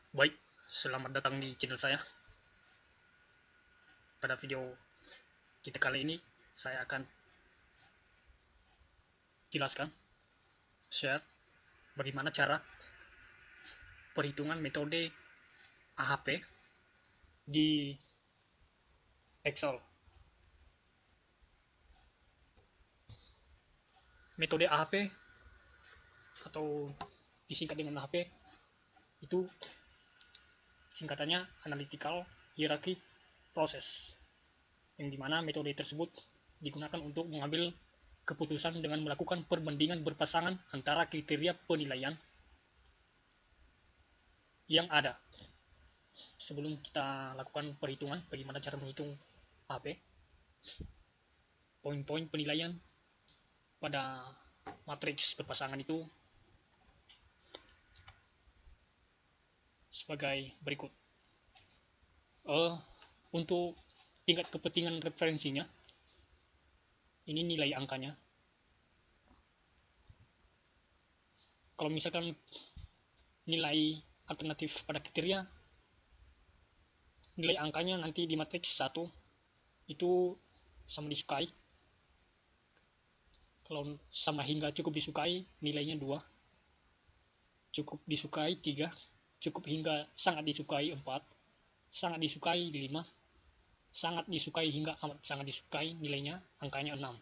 Baik, selamat datang di channel saya. Pada video kita kali ini, saya akan jelaskan, share bagaimana cara perhitungan metode AHP di Excel. Metode AHP atau disingkat dengan AHP itu singkatannya Analytical Hierarchy Process, yang dimana metode tersebut digunakan untuk mengambil keputusan dengan melakukan perbandingan berpasangan antara kriteria penilaian yang ada. Sebelum kita lakukan perhitungan bagaimana cara menghitung AHP, poin-poin penilaian pada matriks berpasangan itu sebagai berikut. Untuk tingkat kepentingan referensinya, ini nilai angkanya. Kalau misalkan nilai alternatif pada kriteria, nilai angkanya nanti di matriks 1 itu sama disukai. Kalau sama hingga cukup disukai, nilainya 2. Cukup disukai 3, cukup hingga sangat disukai 4, sangat disukai 5, sangat disukai hingga amat sangat disukai, nilainya angkanya 6.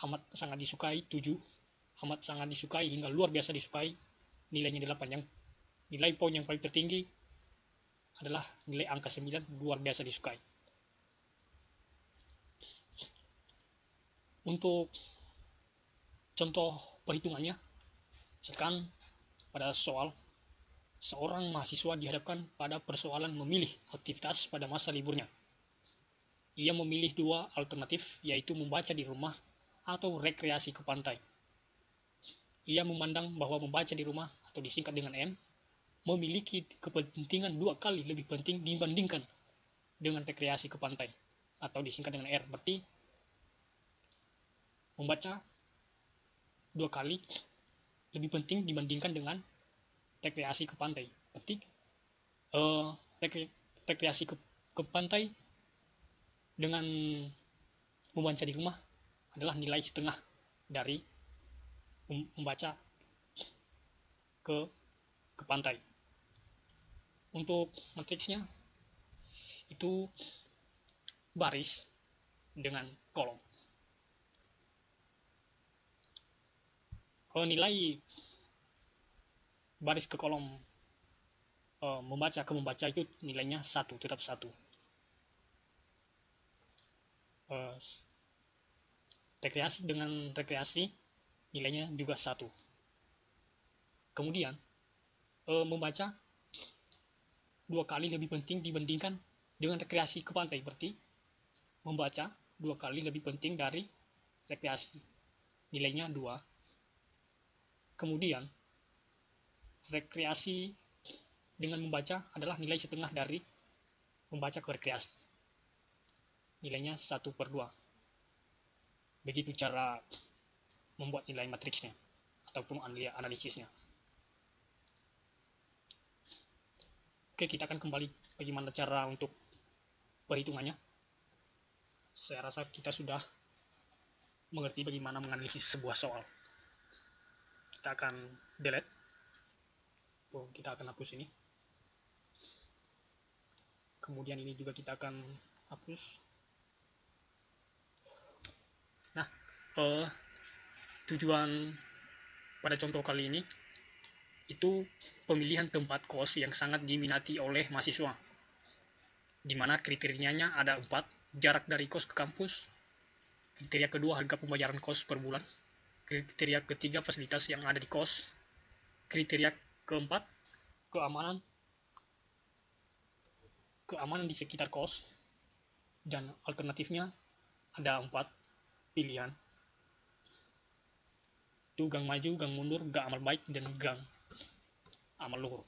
Amat sangat disukai 7, amat sangat disukai hingga luar biasa disukai, nilainya 8. Yang nilai poin yang paling tertinggi adalah nilai angka 9, luar biasa disukai. Untuk contoh perhitungannya, misalkan pada soal, seorang mahasiswa dihadapkan pada persoalan memilih aktivitas pada masa liburnya. Ia memilih 2 alternatif, yaitu membaca di rumah atau rekreasi ke pantai. Ia memandang bahwa membaca di rumah, atau disingkat dengan M, memiliki kepentingan 2 kali lebih penting dibandingkan dengan rekreasi ke pantai, atau disingkat dengan R. Berarti membaca 2 kali lebih penting dibandingkan dengan rekreasi ke pantai. Berarti rekreasi ke pantai dengan membaca di rumah adalah nilai setengah dari membaca ke pantai. Untuk matriksnya itu baris dengan kolom. Nilai baris ke kolom membaca ke membaca itu nilainya 1, tetap 1. Rekreasi dengan rekreasi nilainya juga 1. Kemudian membaca 2 kali lebih penting dibandingkan dengan rekreasi ke pantai, berarti membaca 2 kali lebih penting dari rekreasi, nilainya 2. Kemudian rekreasi dengan membaca adalah nilai setengah dari membaca ke rekreasi, nilainya 1/2. Begitu cara membuat nilai matriksnya ataupun analisisnya. Oke, kita akan kembali bagaimana cara untuk perhitungannya. Saya rasa kita sudah mengerti bagaimana menganalisis sebuah soal. Kita akan delete. Kita akan hapus ini. Kemudian ini juga kita akan hapus. Nah, tujuan pada contoh kali ini itu pemilihan tempat kos yang sangat diminati oleh mahasiswa, di mana kriterianya ada 4: jarak dari kos ke kampus, kriteria kedua harga pembayaran kos per bulan, kriteria ketiga fasilitas yang ada di kos, kriteria keempat keamanan di sekitar kos, dan alternatifnya ada 4 pilihan, itu gang maju, gang mundur, gang amal baik, dan gang amal luhur.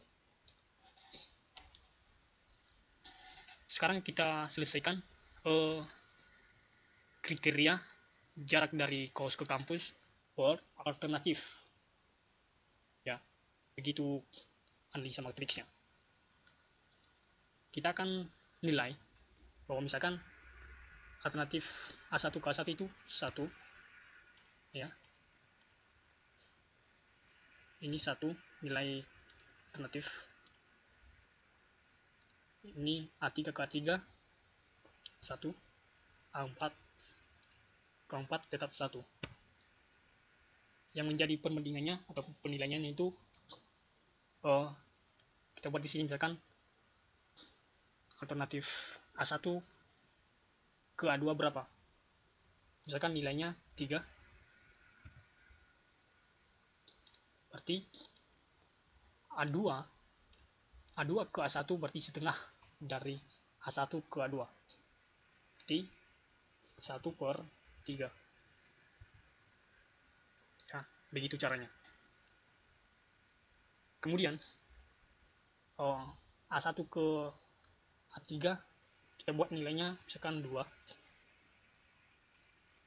Sekarang kita selesaikan kriteria jarak dari kos ke kampus per alternatif. Ya, begitu analisa matriksnya. kita akan nilai bahwa misalkan alternatif A1 ke A1 itu 1, ya. Ini 1 nilai alternatif. Ini A3 ke A3 1, A4 ke A4 tetap 1. Yang menjadi perbandingannya atau penilaiannya itu kita buat di sini misalkan alternatif A1 ke A2 berapa? Misalkan nilainya 3. Berarti A2 ke A1 berarti setengah dari A1 ke A2. Berarti 1/3. Ya, begitu caranya. Kemudian A1 ke A3 kita buat nilainya misalkan 2.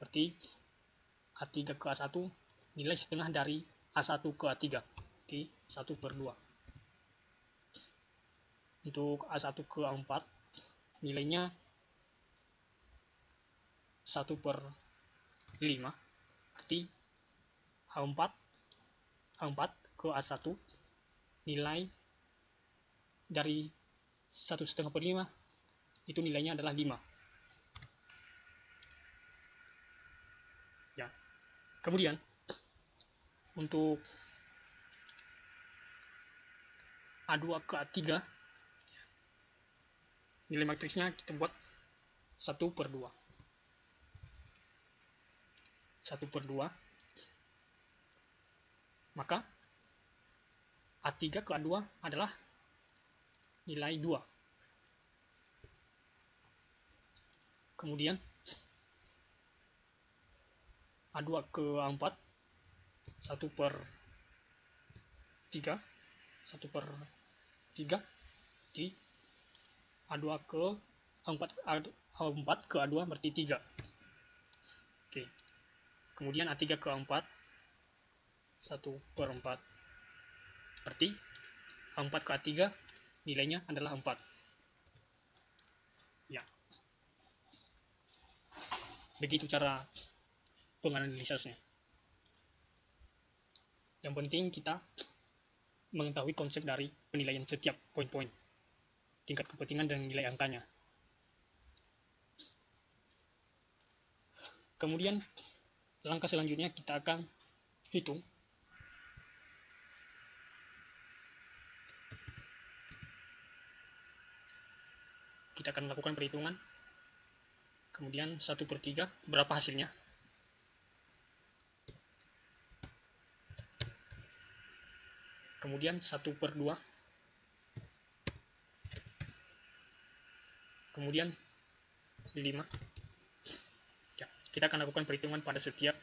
Berarti A3 ke A1 nilai setengah dari A1 ke A3. Berarti 1/2. Untuk A1 ke A4 nilainya 1/5. Berarti A4 ke A1 nilai dari 1,5/5 itu nilainya adalah 5. Ya. Kemudian untuk A2 ke A3 nilai matriksnya kita buat 1/2. 1/2. Maka A3 ke A2 adalah nilai 2. Kemudian A2 ke A4 1/3. 1/3 di A2 ke A4 ke A2 berarti 3. Oke. Kemudian A3 ke A4 1/4. Berarti A4 ke A3 nilainya adalah 4. Ya. Begitu cara penganalisasnya. Yang penting kita mengetahui konsep dari penilaian setiap poin-poin, tingkat kepentingan dan nilai angkanya. Kemudian langkah selanjutnya kita akan hitung kita akan melakukan perhitungan. Kemudian 1/3 berapa hasilnya? Kemudian 1/2. Kemudian 5. Ya, kita akan lakukan perhitungan pada setiap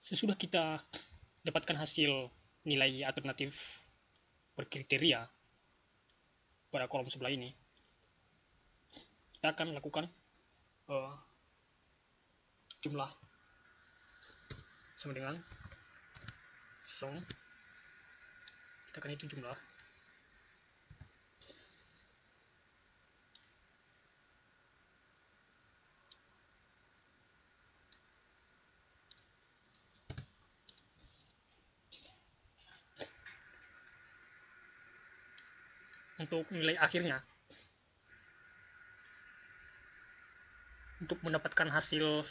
sesudah kita dapatkan hasil nilai alternatif berkriteria pada kolom sebelah ini, kita akan lakukan jumlah sama dengan sum. Kita akan hitung jumlah. Untuk nilai akhirnya, untuk mendapatkan hasil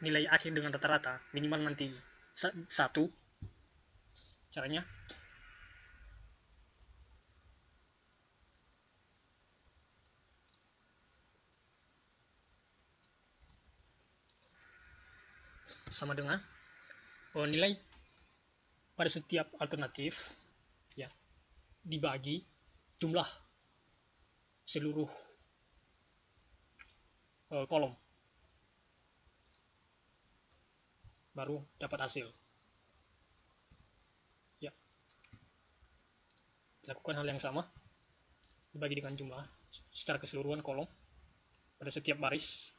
nilai akhir dengan rata-rata minimal nanti 1, caranya sama dengan nilai pada setiap alternatif ya dibagi jumlah seluruh kolom, baru dapat hasil. Ya, lakukan hal yang sama, dibagi dengan jumlah secara keseluruhan kolom pada setiap baris.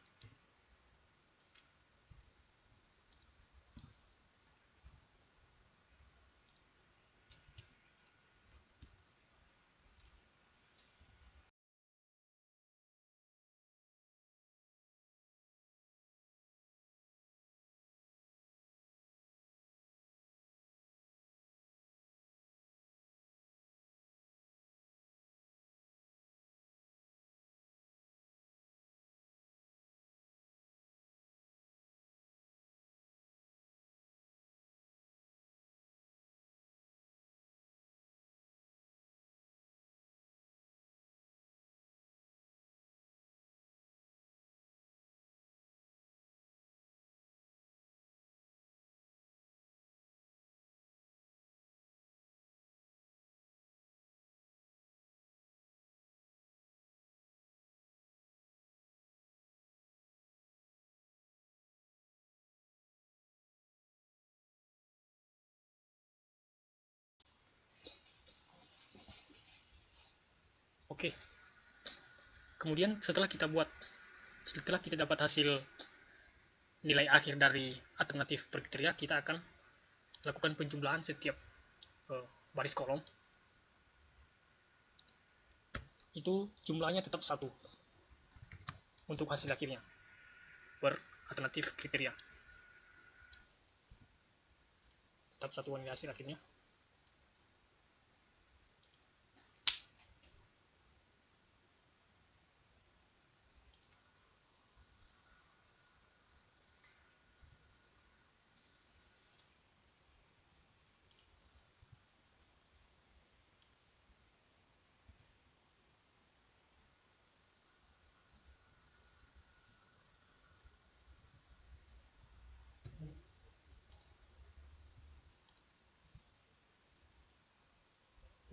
Oke, kemudian setelah kita dapat hasil nilai akhir dari alternatif per kriteria, kita akan lakukan penjumlahan setiap baris kolom. Itu jumlahnya tetap 1 untuk hasil akhirnya per alternatif kriteria, tetap 1 nilai hasil akhirnya.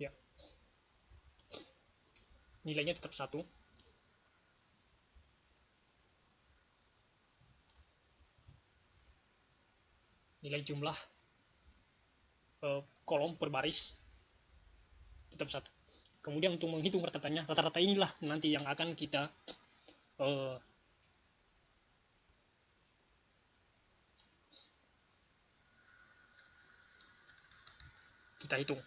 Ya, nilainya tetap 1. Nilai jumlah kolom per baris tetap 1. Kemudian untuk menghitung rata-ratanya, rata-rata inilah nanti yang akan kita hitung.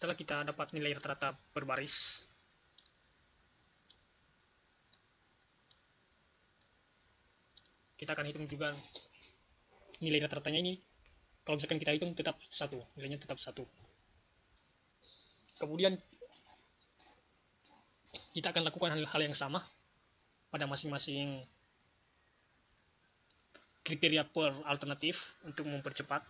Setelah kita dapat nilai rata-rata per baris, kita akan hitung juga nilai rata-ratanya ini. Kalau misalkan kita hitung tetap 1, nilainya tetap 1. Kemudian kita akan lakukan hal yang sama pada masing-masing kriteria per alternatif untuk mempercepat.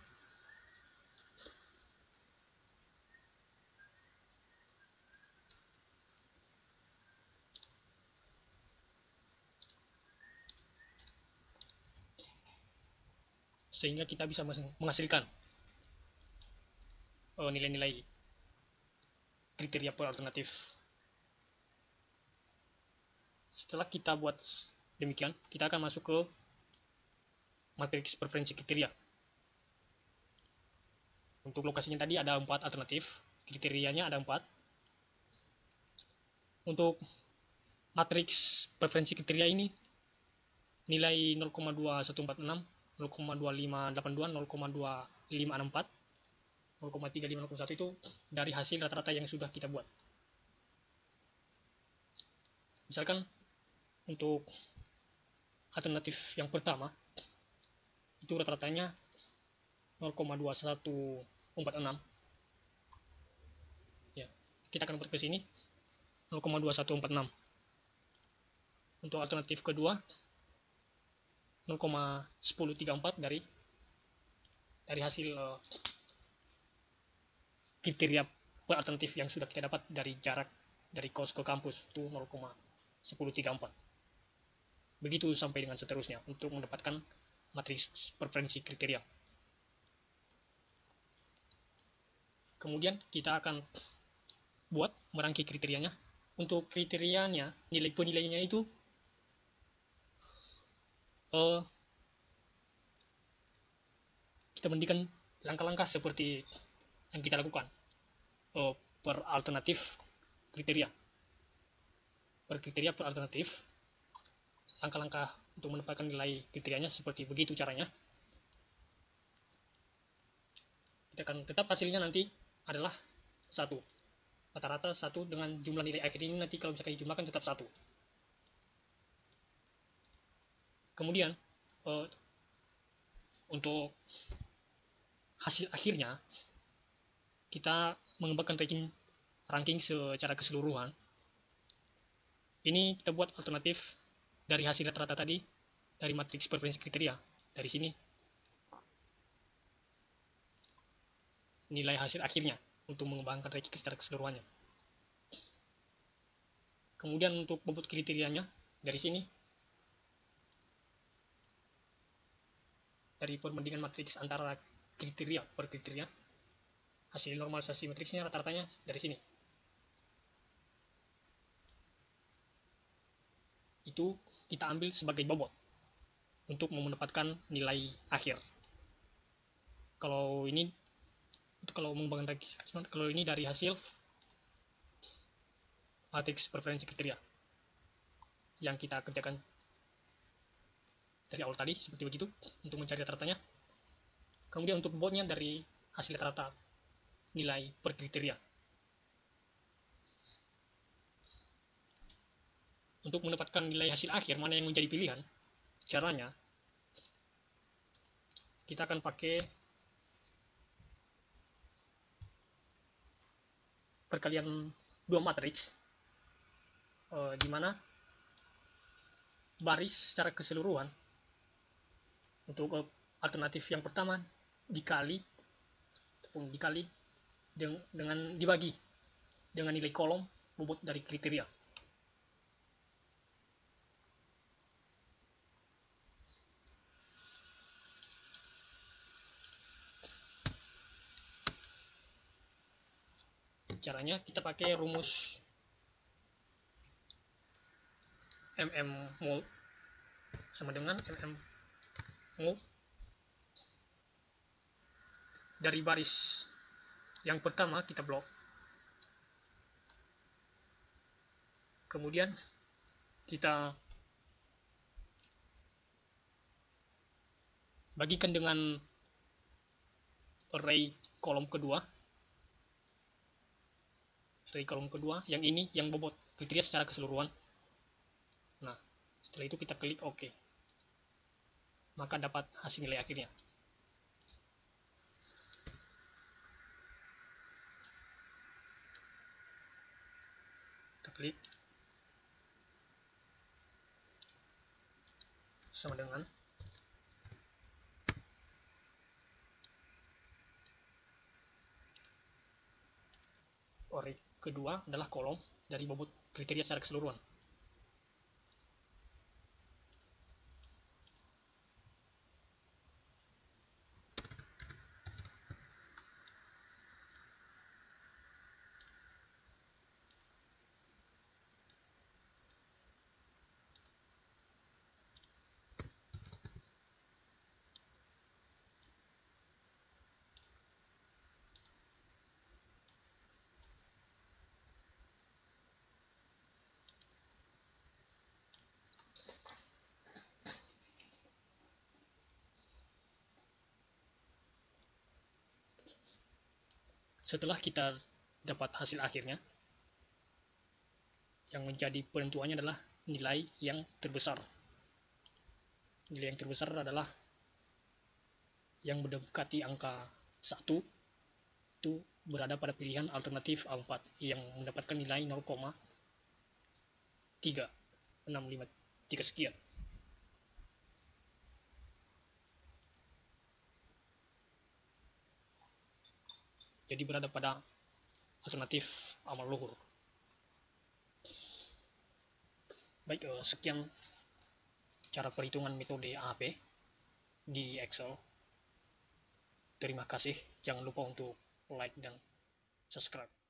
Sehingga kita bisa menghasilkan nilai-nilai kriteria per alternatif. Setelah kita buat demikian, kita akan masuk ke matriks preferensi kriteria. Untuk lokasinya tadi ada 4 alternatif, kriterianya ada 4. Untuk matriks preferensi kriteria ini nilai 0,2146, 0,2582, 0,2564, 0,3501 itu dari hasil rata-rata yang sudah kita buat. Misalkan untuk alternatif yang pertama itu rata-ratanya 0,2146. Ya, kita akan buat ke sini 0,2146. Untuk alternatif kedua 0,1034 dari dari hasil kriteria per alternatif yang sudah kita dapat dari jarak dari kos ke kampus itu 0,1034. Begitu sampai dengan seterusnya untuk mendapatkan matriks preferensi kriteria. Kemudian kita akan buat merangkai kriterianya. Untuk kriterianya, nilai penilaiannya itu kita bandingkan langkah-langkah seperti yang kita lakukan per alternatif kriteria. Per kriteria per alternatif, langkah-langkah untuk mendapatkan nilai kriterianya seperti begitu caranya. Kita akan tetap hasilnya nanti adalah 1. Rata-rata 1 dengan jumlah nilai akhir ini nanti kalau misalkan dijumlahkan tetap 1. Kemudian untuk hasil akhirnya kita mengembangkan ranking secara keseluruhan. Ini kita buat alternatif dari hasil rata-rata tadi dari matriks preferensi kriteria. Dari sini nilai hasil akhirnya untuk mengembangkan ranking secara keseluruhannya. Kemudian untuk bobot kriterianya dari sini dari perbandingan matriks antara kriteria per kriteria, hasil normalisasi matriksnya rata-ratanya dari sini. Itu kita ambil sebagai bobot untuk mendapatkan nilai akhir. Kalau mengembangkan kalau ini dari hasil matriks preferensi kriteria yang kita kerjakan dari awal tadi seperti begitu untuk mencari rata-ratanya. Kemudian untuk bobotnya dari hasil rata-rata nilai per kriteria. Untuk mendapatkan nilai hasil akhir mana yang menjadi pilihan, caranya kita akan pakai perkalian 2 matriks, di mana baris secara keseluruhan untuk alternatif yang pertama dibagi dengan dibagi dengan nilai kolom bobot dari kriteria. Caranya kita pakai rumus mol sama dengan mol dari baris yang pertama kita blok, kemudian kita bagikan dengan array kolom kedua, yang ini yang bobot kriteria secara keseluruhan. Nah, setelah itu kita klik OK, maka dapat hasil nilai akhirnya. Kita klik sama dengan array kedua adalah kolom dari bobot kriteria secara keseluruhan. Setelah kita dapat hasil akhirnya, yang menjadi penentuannya adalah nilai yang terbesar. Nilai yang terbesar adalah yang mendekati angka 1 itu berada pada pilihan alternatif A4 yang mendapatkan nilai 0,3653 sekian. jadi berada pada alternatif amal luhur. Baik, sekian cara perhitungan metode AAP di Excel. Terima kasih, jangan lupa untuk like dan subscribe.